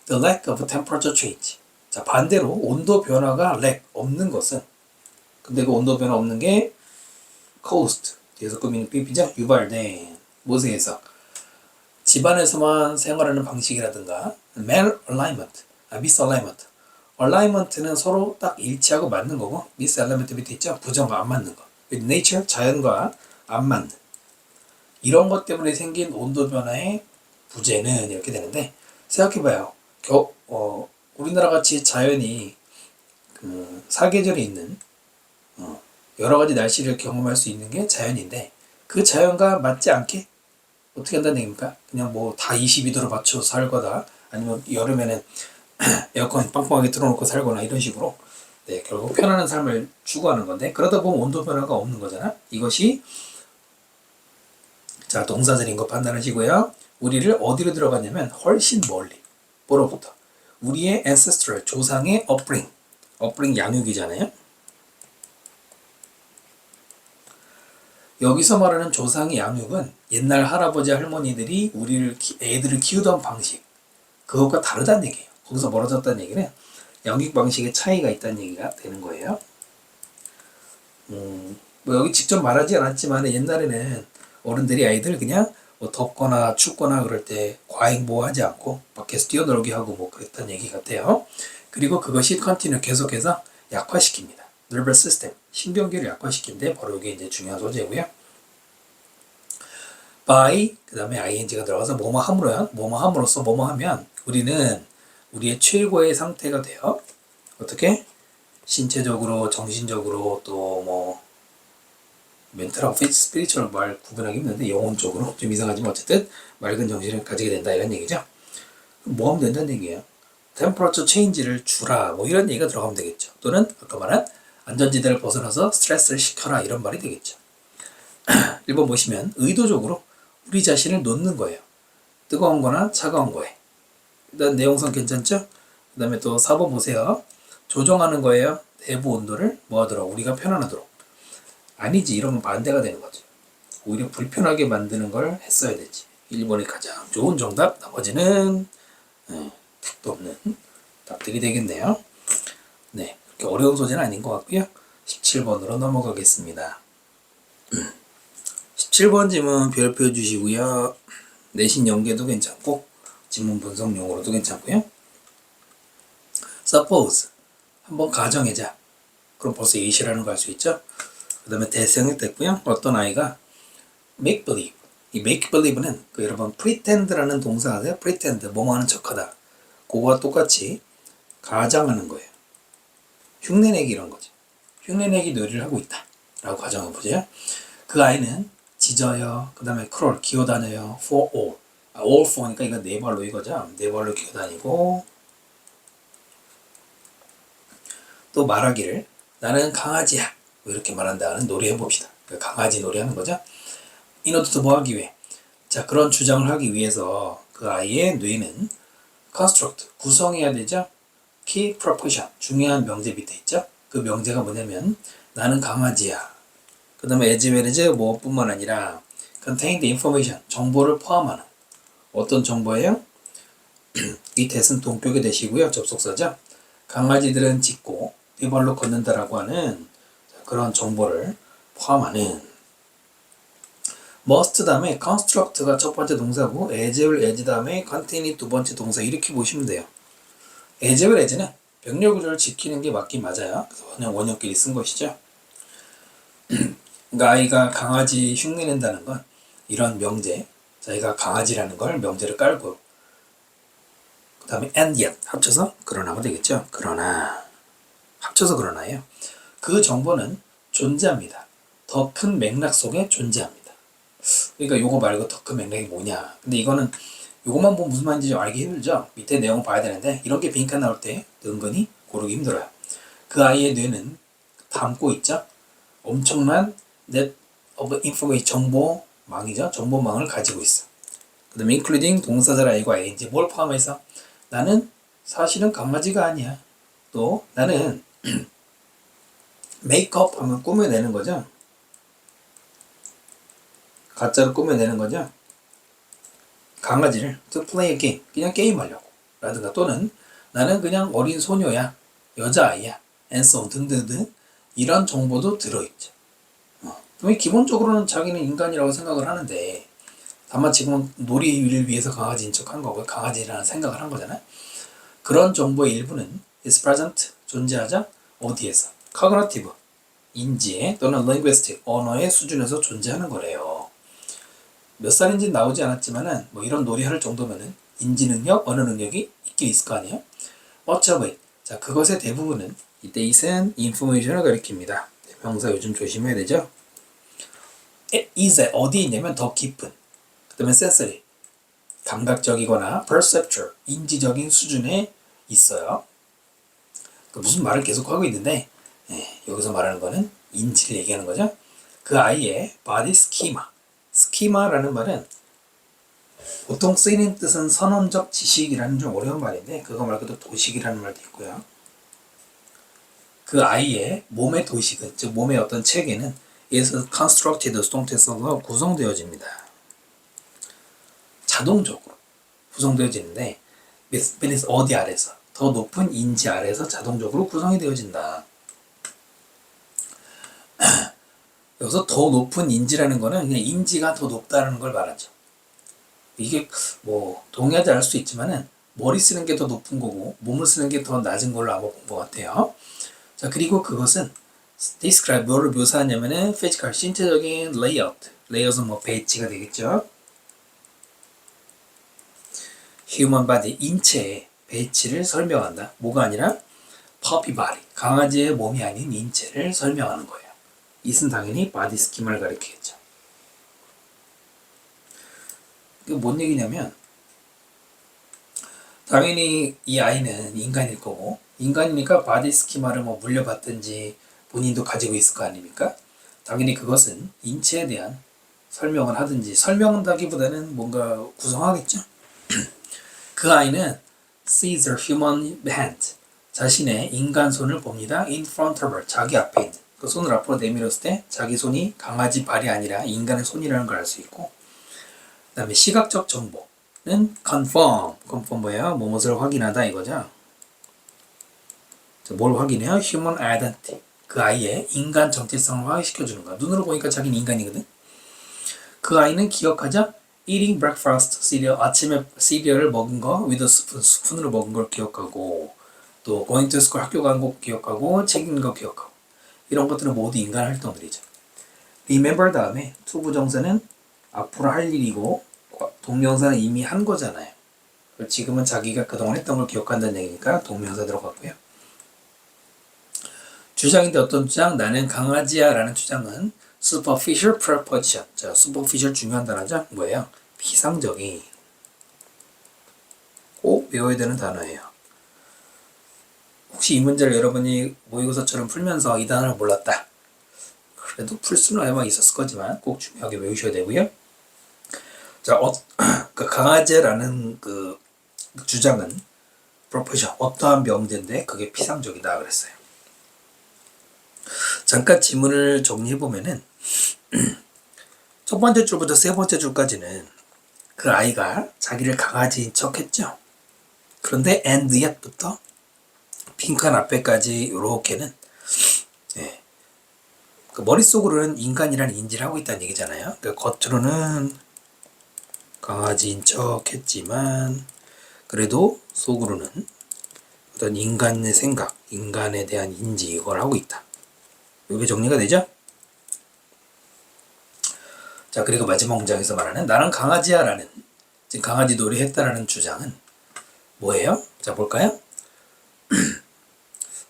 The lack of temperature change. 자, 반대로 온도 변화가 lack 없는 것은 근데 그 온도 변화 없는 게 caused 뒤에서 꾸미는 삐삐죠. 유발된 무엇에서 집안에서만 생활하는 방식이라든가 malalignment, misalignment. alignment는 서로 딱 일치하고 맞는 거고 misalignment 밑에 있죠. 부정과 안 맞는 거. with nature, 자연과 안 맞는 이런 것 때문에 생긴 온도 변화의 부재는 이렇게 되는데 생각해봐요. 우리나라 같이 자연이 그 사계절이 있는 여러 가지 날씨를 경험할 수 있는 게 자연인데 그 자연과 맞지 않게 어떻게 한다는 얘기입니까? 그냥 뭐 다 22도로 맞춰서 살거나 아니면 여름에는 에어컨 빵빵하게 틀어놓고 살거나 이런 식으로 네, 결국 편안한 삶을 추구하는 건데 그러다 보면 온도 변화가 없는 거잖아. 이것이 자 동사절인 거 판단하시고요. 우리를 어디로 들어갔냐면 훨씬 멀리 뭐로부터 우리의 ancestral 조상의 upbringing 양육이잖아요. 여기서 말하는 조상의 양육은 옛날 할아버지 할머니들이 애들을 키우던 방식 그것과 다르다는 얘기예요. 거기서 멀어졌다는 얘기는 양육 방식의 차이가 있다는 얘기가 되는 거예요. 뭐 여기 직접 말하지 않았지만 옛날에는 어른들이 아이들 그냥 뭐 덥거나 춥거나 그럴 때 과잉보호하지 않고 밖에서 뛰어놀게 하고 뭐 그랬던 얘기 같아요. 그리고 그것이 컨티뉴 계속해서 약화시킵니다. nervous system 신경계를 약화시킨데 바로 이게 이제 중요한 소재고요. by 그 다음에 ing가 들어가서 뭐뭐함으로써 뭐뭐하면 우리는 우리의 최고의 상태가 돼요. 어떻게? 신체적으로, 정신적으로 또 뭐 멘탈하고 스피리추얼 말 구분하기 힘든데 영혼적으로 좀 이상하지만 어쨌든 맑은 정신을 가지게 된다 이런 얘기죠. 뭐 하면 된다는 얘기예요. 템퍼러처 체인지를 주라 뭐 이런 얘기가 들어가면 되겠죠. 또는 아까 말한 안전지대를 벗어나서 스트레스를 시켜라 이런 말이 되겠죠. 1번 보시면 의도적으로 우리 자신을 놓는 거예요. 뜨거운 거나 차가운 거에. 일단 내용상 괜찮죠? 그 다음에 또 4번 보세요. 조정하는 거예요. 내부 온도를 뭐 하도록 우리가 편안하도록. 아니지 이러면 반대가 되는 거죠. 오히려 불편하게 만드는 걸 했어야 되지. 1번이 가장 좋은 정답 나머지는 택도 없는 답들이 되겠네요. 네, 그렇게 어려운 소재는 아닌 것 같고요. 17번으로 넘어가겠습니다. 17번 지문 별표 주시고요. 내신 연계도 괜찮고 지문 분석용으로도 괜찮고요. Suppose 한번 가정해자. 그럼 벌써 예시라는 거 알 수 있죠? 그 다음에 대생이 됐고요. 어떤 아이가 make believe. 이 make believe는 그 여러분 pretend라는 동사 아세요? pretend 뭐뭐 하는 척하다. 그거와 똑같이 가장하는 거예요. 흉내내기 이런 거죠. 흉내내기 놀이를 하고 있다. 라고 가정해보죠. 그 아이는 짖어요. 그 다음에 crawl 기어다녀요. for all. all for니까 이거 네 발로 이거죠. 네 발로 기어다니고 또 말하기를 나는 강아지야. 뭐 이렇게 말한다는 놀이 해봅시다. 강아지 놀이 하는 거죠. 이노트도 뭐 하기 위해? 자, 그런 주장을 하기 위해서 그 아이의 뇌는 construct, 구성해야 되죠. key proposition, 중요한 명제 밑에 있죠. 그 명제가 뭐냐면 나는 강아지야. 그 다음에 as well as 뭐뿐만 아니라 contain the information, 정보를 포함하는 어떤 정보예요? 이 대은 동격에 대시고요. 접속사죠. 강아지들은 짖고 네 발로 걷는다라고 하는 그런 정보를 포함하는 must 다음에 construct가 첫 번째 동사고 as well as 다음에 contain이 두 번째 동사 이렇게 보시면 돼요. as well as는 병렬 구조를 지키는 게 맞긴 맞아요. 그래서 그냥 원형끼리 쓴 것이죠. 그러니까 아이가 강아지 흉내낸다는 건 이런 명제, 자기가 강아지라는 걸 명제를 깔고 그 다음에 and yet 합쳐서 그러나가 되겠죠. 그러나 합쳐서 그러나예요. 그 정보는 존재합니다. 더 큰 맥락 속에 존재합니다. 그러니까 요거 말고 더 큰 맥락이 뭐냐. 근데 이거는 요것만 보면 무슨 말인지 좀 알기 힘들죠. 밑에 내용을 봐야 되는데 이런 게 빈칸 나올 때 은근히 고르기 힘들어요. 그 아이의 뇌는 담고 있죠. 엄청난 net of information 정보망이죠. 정보망을 가지고 있어. 그 다음에 including 동사절 I과 ing 뭘 포함해서 나는 사실은 강아지가 아니야. 또 나는 메이크업 하면 꾸며내는 거죠. 가짜로 꾸며내는 거죠. 강아지를 to play a game 그냥 게임하려고 라든가 또는 나는 그냥 어린 소녀야. 여자아이야. and so on 등등등 이런 정보도 들어있죠. 기본적으로는 자기는 인간이라고 생각을 하는데 다만 지금은 놀이를 위해서 강아지인 척한 거고 강아지라는 생각을 한 거잖아요. 그런 정보의 일부는 is present 존재하자 어디에서? cognitive 인지의 또는 linguistic 언어의 수준에서 존재하는 거래요. 몇 살인지는 나오지 않았지만은 뭐 이런 놀이 할 정도면은 인지 능력, 언어 능력이 있긴 있을 거 아니에요. much of it. 자, 그것의 대부분은 이때 is은 information을 가리킵니다. 명사 요즘 조심해야 되죠. is 어디에 있냐면 더 깊은. 그 다음에 sensory 감각적이거나 perceptual 인지적인 수준에 있어요. 무슨 말을 계속 하고 있는데 여기서 말하는 거는 인지를 얘기하는 거죠. 그 아이의 body schema schema라는 말은 보통 쓰이는 뜻은 선언적 지식이라는 좀 어려운 말인데 그거 말고도 도식이라는 말도 있고요. 그 아이의 몸의 도식은 즉 몸의 어떤 체계는 is constructed 수동태성으로 구성되어집니다. 자동적으로 구성되어지는데 beneath 어디 아래서 더 높은 인지 아래서 자동적으로 구성이 되어진다. 여기서 더 높은 인지라는 거는 그냥 인지가 더 높다는 걸 말하죠. 이게 뭐 동의하지 않을 수 있지만은 머리 쓰는 게 더 높은 거고 몸을 쓰는 게 더 낮은 걸로 아마 본 것 같아요. 자 그리고 그것은 describe 뭐를 묘사하냐면은 physical 신체적인 layout 레이아웃은 뭐 배치가 되겠죠. human body 인체의 배치를 설명한다. 뭐가 아니라 puppy body 강아지의 몸이 아닌 인체를 설명하는 거예요. 이는 당연히 body schema를 가리키겠죠. 이게 뭔 얘기냐면 당연히 이 아이는 인간일 거고 인간이니까 바디 스키마를 뭐 물려받든지 본인도 가지고 있을 거 아닙니까? 당연히 그것은 인체에 대한 설명을 하든지 설명한다기보다는 뭔가 구성하겠죠. 그 아이는 sees a human hand 자신의 인간 손을 봅니다. in front of her 자기 앞에 있는 그 손을 앞으로 내밀었을 때 자기 손이 강아지 발이 아니라 인간의 손이라는 걸 알 수 있고 그 다음에 시각적 정보는 confirm 뭐예요? 무엇을 확인하다 이거죠. 뭘 확인해요? human identity 그 아이의 인간 정체성을 확인시켜주는 거야. 눈으로 보니까 자기는 인간이거든. 그 아이는 기억하자 eating breakfast cereal 아침에 시리얼을 먹은 거 with a spoon 스푼으로 먹은 걸 기억하고 또 going to school 학교 간 거 기억하고 책 읽는 거 기억하고 이런 것들은 모두 인간 활동들이죠. remember 다음에 to 부정사는 앞으로 할 일이고 동명사는 이미 한 거잖아요. 지금은 자기가 그동안 했던 걸 기억한다는 얘기니까 동명사 들어갔고요. 주장인데 어떤 주장? 나는 강아지야 라는 주장은 superficial proposition. 자, superficial 중요한 단어죠? 뭐예요? 피상적인. 꼭 외워야 되는 단어예요. 혹시 이 문제를 여러분이 모의고사처럼 풀면서 이 단어를 몰랐다. 그래도 풀 수는 아마 있었을 거지만 꼭 중요하게 외우셔야 되고요. 자, 그 강아지라는 그 주장은 proposition, 어떠한 명제인데 그게 피상적이다 그랬어요. 잠깐 지문을 정리해보면은 첫 번째 줄부터 세 번째 줄까지는 그 아이가 자기를 강아지인 척 했죠. 그런데 and yet부터 빈칸 앞에까지 요렇게는 그 머릿속으로는 인간이라는 인지를 하고 있다는 얘기잖아요. 그 겉으로는 강아지인 척 했지만 그래도 속으로는 어떤 인간의 생각, 인간에 대한 인지 이걸 하고 있다. 이게 정리가 되죠? 자, 그리고 마지막 문장에서 말하는 나는 강아지야 라는, 지금 강아지 놀이 했다라는 주장은 뭐예요? 자, 볼까요?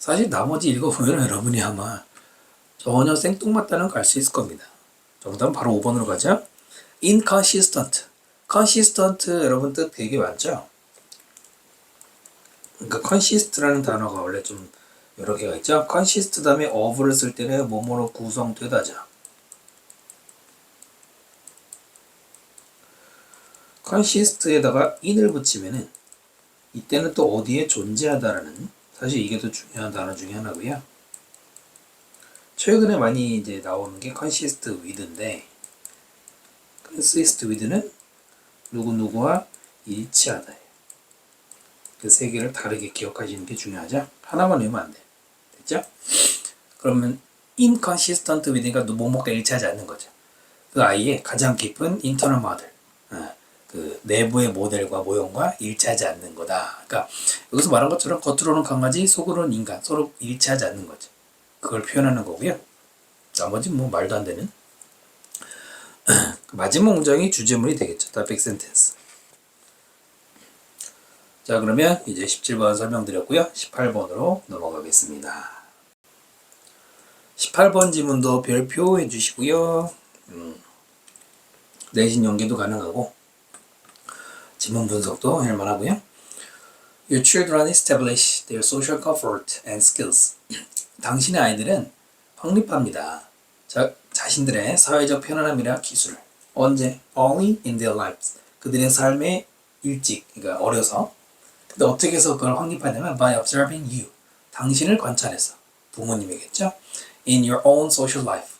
사실 나머지 읽어보면 여러분이 아마 전혀 생뚱맞다는 걸 알 수 있을 겁니다. 정답은 바로 5번으로 가죠. inconsistent. consistent 여러분 뜻 되게 많죠? 그러니까 consist라는 단어가 원래 좀 여러 개가 있죠. consist 다음에 of를 쓸 때는 뭐뭐로 구성되다죠. consist에다가 in을 붙이면은 이때는 또 어디에 존재하다라는, 사실 이게 더 중요한 단어 중에 하나고요. 최근에 많이 이제 나오는 게 consist with인데, consist with는 누구누구와 일치하다. 그 세 개를 다르게 기억하시는 게 중요하죠. 하나만 외우면 안 돼. 됐죠? 그러면 inconsistent with니까 뭐뭐가 일치하지 않는 거죠. 그 아이의 가장 깊은 internal model, 그 내부의 모델과 모형과 일치하지 않는 거다. 그러니까 여기서 말한 것처럼 겉으로는 강아지, 속으로는 인간, 서로 일치하지 않는 거죠. 그걸 표현하는 거고요. 나머지 뭐 말도 안 되는. 마지막 문장이 주제문이 되겠죠. topic sentence. 자, 그러면 이제 17번 설명드렸고요. 18번으로 넘어가겠습니다. 18번 지문도 별표 해주시고요. 내신 연계도 가능하고 지문 분석도 할 만하고요. Your children establish their social comfort and skills. 당신의 아이들은 확립합니다. 자신들의 사회적 편안함이나 기술을. 언제? Only in their lives. 그들의 삶에 일찍, 그러니까 어려서. 근데 어떻게 해서 그걸 확립하냐면 by observing you. 당신을 관찰해서. 부모님이겠죠? In your own social life.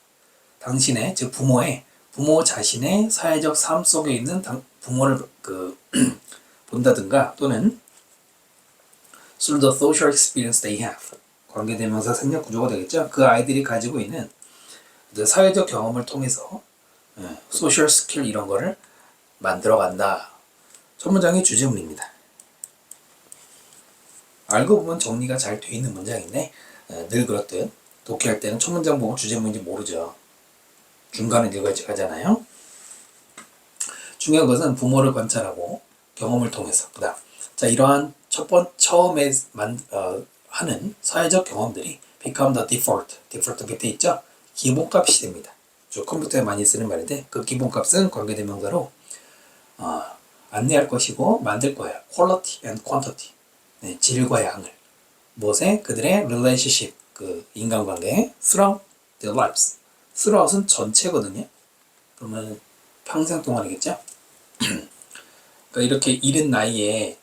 당신의, 즉 부모 자신의 사회적 삶 속에 있는 부모를 본다든가 또는 through the social experience they have. 관계대명사 생략 구조가 되겠죠? 그 아이들이 가지고 있는 사회적 경험을 통해서 소셜 스킬 이런 거를 만들어간다. 첫 문장이 주제문입니다. 알고 보면 정리가 잘 돼 있는 문장인데 늘 그렇듯 독해할 때는 첫 문장 보고 주제문인지 모르죠. 중간에 읽어야지 가잖아요. 중요한 것은 부모를 관찰하고 경험을 통해서. 그다음, 자, 이러한 처음에 하는 사회적 경험들이 become the default. default 밑에 있죠? 기본값이 됩니다. 컴퓨터에 많이 쓰는 말인데 그 기본값은 관계대명사로 안내할 것이고 만들 거예요. quality and quantity. 네, 질과 양을. 무엇에? 그들의 relationship, 그 인간관계, throughout their lives. throughout은 전체거든요. 그러면 평생 동안이겠죠? 그러니까 이렇게 이른 나이에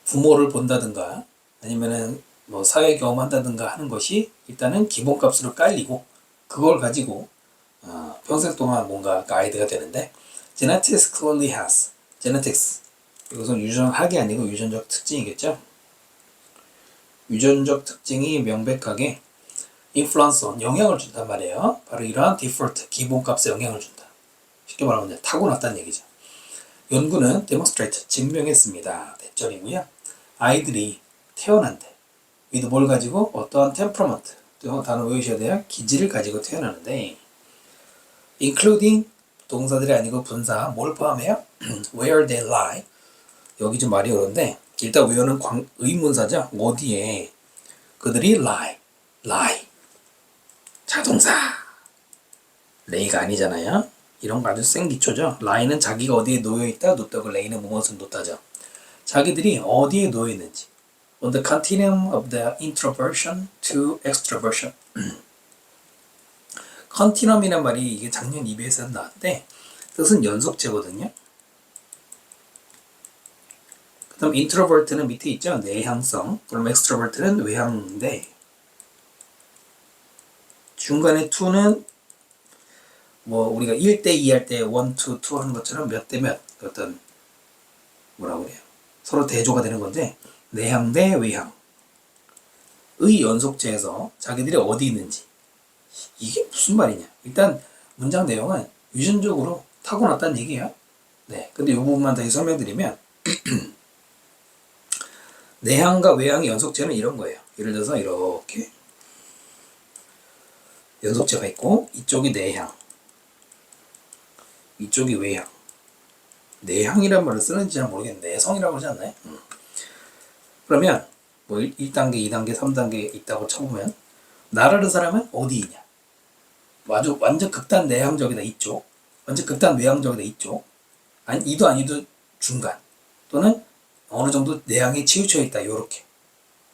부모를 본다든가 아니면은 뭐 사회 경험한다든가 하는 것이 일단은 기본값으로 깔리고 그걸 가지고 평생 동안 뭔가 가이드가 되는데 genetics clearly has. genetics. 이것은 유전학이 아니고 유전적 특징이겠죠. 유전적 특징이 명백하게 influence on, 영향을 준단 말이에요. 바로 이러한 default, 기본값에 영향을 준다. 쉽게 말하면 타고났다는 얘기죠. 연구는 demonstrate, 증명했습니다. 대절이고요. 아이들이 태어난대. 위도 뭘 가지고? 어떠한 temperament, 단어 외우셔야 돼요. 기질을 가지고 태어나는데 including, 동사들이 아니고 분사, 뭘 포함해요? where they lie. 여기 좀 말이 어려운데 일단 where는 의문사죠. 어디에 그들이 lie. 자동사. lay가 아니잖아요. 이런 거 아주 생기초죠. lie는 자기가 어디에 놓여있다, 놓다고 lay는 무엇을 놓다죠. 자기들이 어디에 놓여있는지. On the continuum of the introversion to extroversion. continuum이란 말이 이게 작년 EBS에서 나왔는데 뜻은 연속체거든요. 그 다음 introvert는 밑에 있죠. 내향성. 그럼 extrovert는 외향인데 중간에 to는 뭐 우리가 1대 2 할 때 1, 2, 2 하는 것처럼 몇 대 몇 어떤 뭐라고 그래요. 서로 대조가 되는 건데 내향 대 외향 의 연속체에서 자기들이 어디 있는지 이게 무슨 말이냐. 일단 문장 내용은 유전적으로 타고났다는 얘기예요. 네, 근데 이 부분만 다시 설명드리면 내향과 외향의 연속체는 이런 거예요. 예를 들어서 이렇게 연속체가 있고 이쪽이 내향, 이쪽이 외향. 내향이란 말을 쓰는지 잘 모르겠는데 내성이라고 하지 않나요? 그러면 뭐 1단계, 2단계, 3단계 있다고 쳐보면 나라는 사람은 어디 있냐? 완전 극단 내향적이다 이쪽, 완전 극단 외향적이다 이쪽, 아니 이도 아니도 중간, 또는 어느 정도 내향에 치우쳐 있다 요렇게.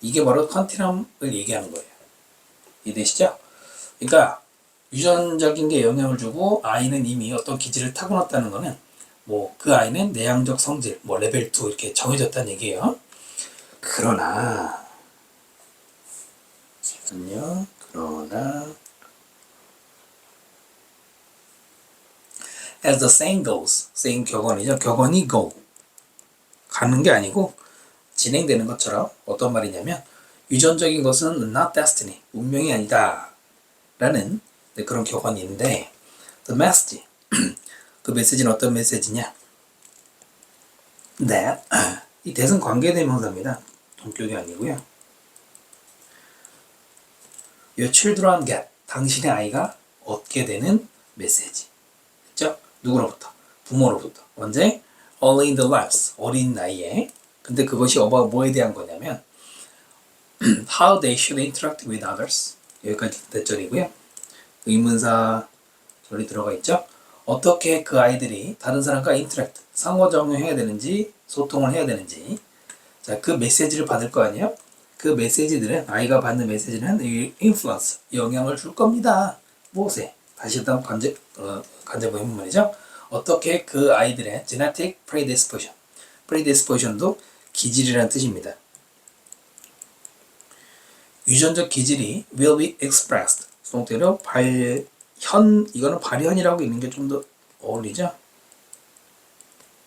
이게 바로 컨티넘을 얘기하는 거예요. 이해되시죠? 그러니까 유전적인 게 영향을 주고 아이는 이미 어떤 기질을 타고났다는 거는 뭐 그 아이는 내향적 성질 뭐 레벨 2 이렇게 정해졌다는 얘기예요. 그러나 as the saying goes, saying 격언이죠. 격언이 go 가는 게 아니고 진행되는 것처럼 어떤 말이냐면 유전적인 것은 not destiny, 운명이 아니다 라는 그런 격언이 있는데 the message 그 메시지는 어떤 메시지냐? that 이 that은 관계대명사입니다. 동격이 아니고요. Your children get 당신의 아이가 얻게 되는 메시지. 그렇죠? 누구로부터? 부모로부터. 언제? early in the lives 어린 나이에. 근데 그것이 뭐에 대한 거냐면 how they should interact with others. 여기까지 대절이고요. 의문사 절이 들어가 있죠. 어떻게 그 아이들이 다른 사람과 interact, 상호작용해야 되는지, 소통을 해야 되는지. 자, 그 메시지를 받을 거 아니에요? 그 메시지들은, 아이가 받는 메시지는 influence, 영향을 줄 겁니다. 무엇에? 다시 한번 간접의 말이죠. 어떻게 그 아이들의 genetic predisposition, predisposition도 기질이라는 뜻입니다. 유전적 기질이 will be expressed, 수동태로 이거는 발현이라고 있는 게 좀 더 어울리죠?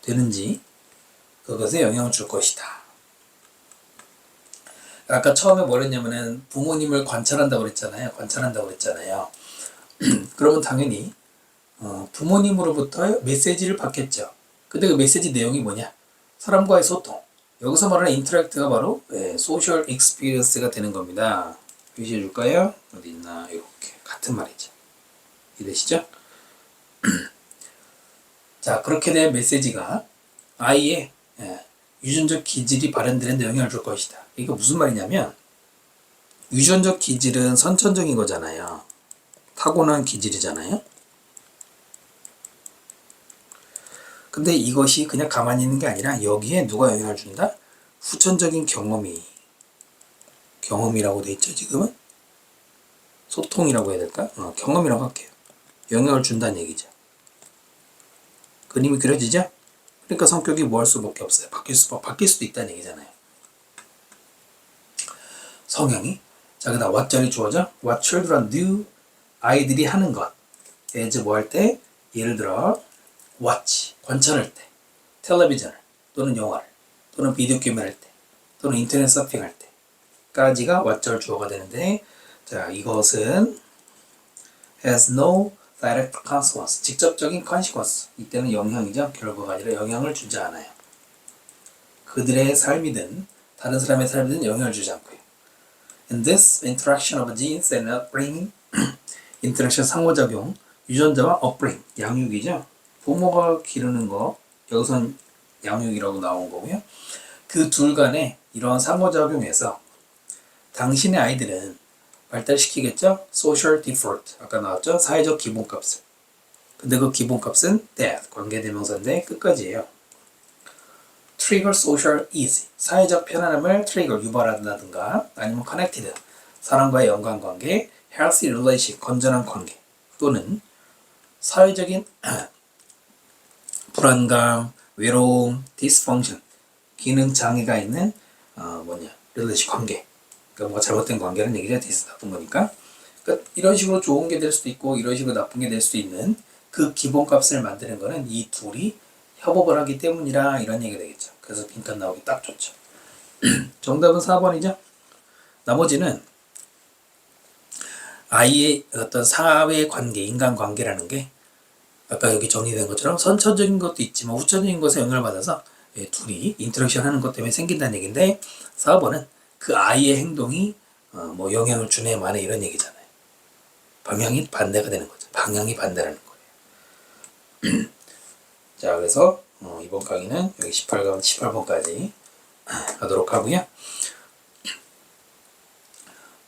되는지 그것에 영향을 줄 것이다. 아까 처음에 뭐랬냐면은 부모님을 관찰한다고 그랬잖아요. 그러면 당연히 부모님으로부터 메시지를 받겠죠. 근데 그 메시지 내용이 뭐냐? 사람과의 소통. 여기서 말하는 인터랙트가 바로 소셜 익스피리언스가 되는 겁니다. 표시해 줄까요? 어디 있나? 이렇게 같은 말이죠. 이해되시죠? 자, 그렇게 된 메시지가 아이의 유전적 기질이 발현되는 데 영향을 줄 것이다. 이거 무슨 말이냐면 유전적 기질은 선천적인 거잖아요. 타고난 기질이잖아요. 근데 이것이 그냥 가만히 있는 게 아니라 여기에 누가 영향을 준다? 후천적인 경험이라고 돼 있죠. 지금은 소통이라고 해야 될까? 경험이라고 할게요. 영향을 준다는 얘기죠. 그림이 그려지죠? 그러니까 성격이 뭐 할 수밖에 없어요. 바뀔 수도 있다는 얘기잖아요. 성향이. 자, 그 다음 what절이 주어져. What children do. 아이들이 하는 것. as 뭐 할 때? 예를 들어 watch. 관찰할 때. 텔레비전을. 또는 영화를. 또는 비디오 게임을 할 때. 또는 인터넷 서핑할 때. 까지가 what절 주어가 되는데, 자, 이것은 has no direct consequence. 직접적인 consequence. 이때는 영향이죠. 결과가 아니라 영향을 주지 않아요. 그들의 삶이든 다른 사람의 삶이든 영향을 주지 않고요. And this interaction of genes and upbringing, interaction 상호작용, 유전자와 upbringing, 양육이죠. 부모가 기르는 거, 여기선 양육이라고 나온 거고요. 그 둘 간의 이러한 상호작용에서 당신의 아이들은 발달시키겠죠? social default, 아까 나왔죠? 사회적 기본값을. 근데 그 기본값은 that, 관계대명사인데 끝까지예요. trigger social ease, 사회적 편안함을 트리거, 유발한다든가, 아니면 connected, 사람과의 연관관계, healthy relationship, 건전한 관계, 또는 사회적인 불안감, 외로움, dysfunction, 기능 장애가 있는 relationship 관계. 그러니까 뭐가 잘못된 관계라는 얘기죠. 디스 나쁜 거니까. 그러니까 이런 식으로 좋은 게 될 수도 있고 이런 식으로 나쁜 게 될 수도 있는 그 기본값을 만드는 거는 이 둘이 협업을 하기 때문이라 이런 얘기가 되겠죠. 그래서 빈칸 나오기 딱 좋죠. 정답은 4번이죠. 나머지는 아이의 어떤 사회 관계, 인간 관계라는 게 아까 여기 정리된 것처럼 선천적인 것도 있지만 후천적인 것에 영향을 받아서 둘이 인터랙션 하는 것 때문에 생긴다는 얘기인데 4번은 그 아이의 행동이 뭐 영향을 주네 마네 이런 얘기잖아요. 방향이 반대가 되는 거죠. 방향이 반대라는 거예요. 자, 그래서 이번 강의는 여기 18번까지 하도록 하고요.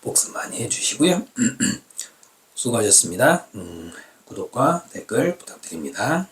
복습 많이 해주시고요. 수고하셨습니다. 구독과 댓글 부탁드립니다.